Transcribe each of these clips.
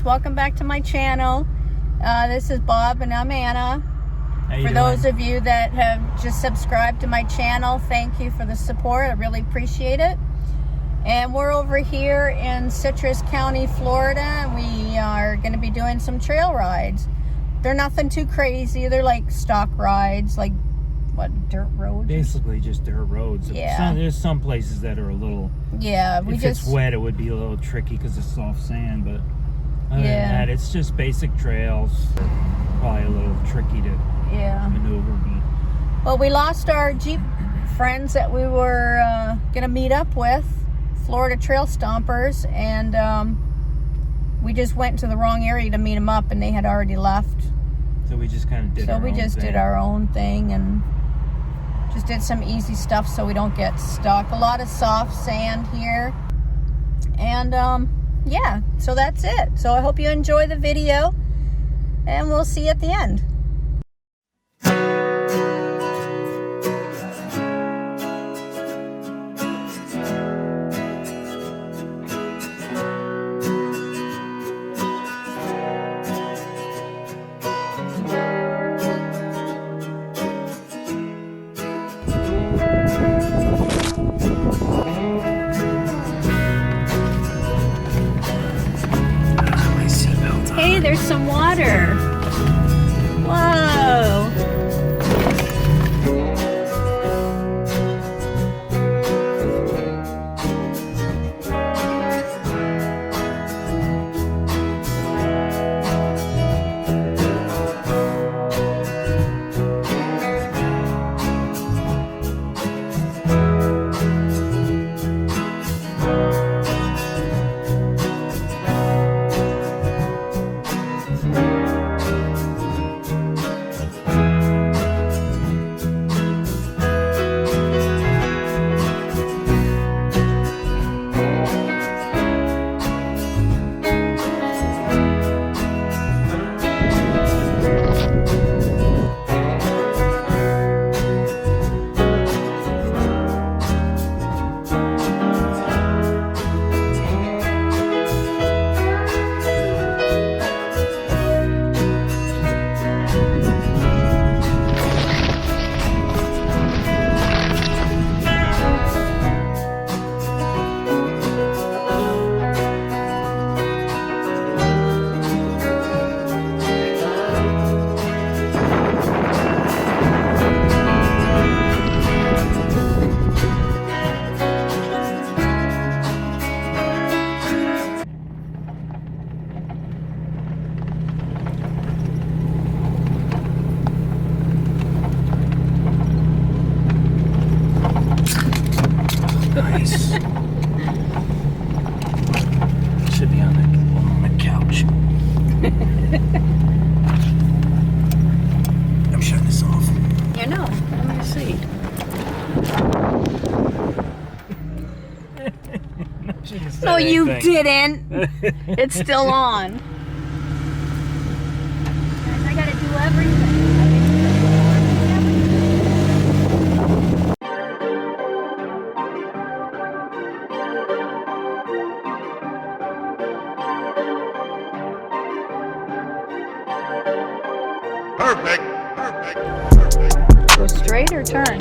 guys, welcome back to my channel. This is Bob and I'm Anna. For those of you that have just subscribed to my channel, thank you for the support. I really appreciate it. And we're over here in Citrus County, Florida, and we are going to be doing some trail rides. They're nothing too crazy. They're like stock rides, like what, dirt roads? Basically just dirt roads. Yeah. There's some places that are a little, yeah, if it's wet, it would be a little tricky because it's soft sand, but other than that, it's just basic trails. Probably a little tricky to maneuver. Well, we lost our Jeep friends that we were going to meet up with, Florida Trail Stompers, and we just went to the wrong area to meet them up, and they had already left. So we just kind of did our own thing. So we just did our own thing and just did some easy stuff so we don't get stuck. A lot of soft sand here. And yeah, so that's it. So I hope you enjoy the video, and we'll see you at the end. There's some water. Whoa. Nice. Should be on the couch. I'm shutting this off. Yeah, no. Let me see. No, you didn't. It's still on. Guys, I gotta do everything. Perfect. Go straight or turn?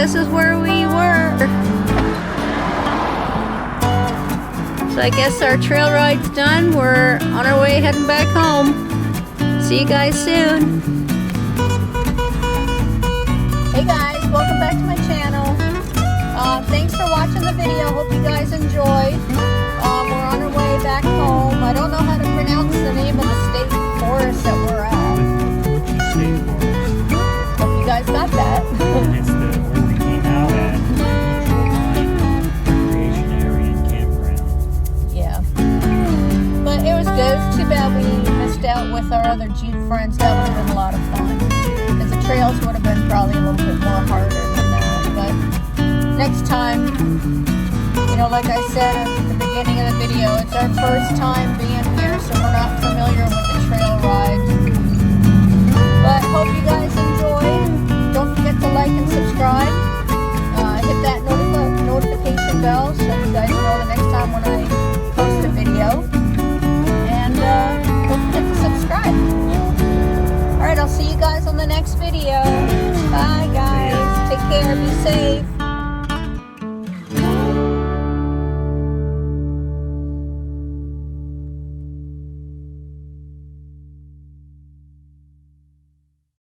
this is where we were. So I guess our trail ride's done. We're on our way heading back home. See you guys soon. Hey guys, welcome back to my channel. Thanks for watching the video. Hope you guys enjoyed. We're on our way back home. I don't know how to pronounce the name of the state forest that we're at. State Forest. Hope you guys got that. It's where we came out at. Recreation area and campground. Yeah. But it was good. It's too bad we missed out with our other Jeep friends. That would have been a lot of fun. Because the trails would have been probably a little bit more harder than that. But next time, you know, like I said at the beginning of the video, it's our first time being here, so we're not familiar with the trail rides. But hope you guys enjoyed. Don't forget to like and subscribe. Hit that notification bell so you guys know the next time when I post a video. And don't forget to subscribe. Alright, I'll see you guys on the next video. Bye guys. Take care. Be safe.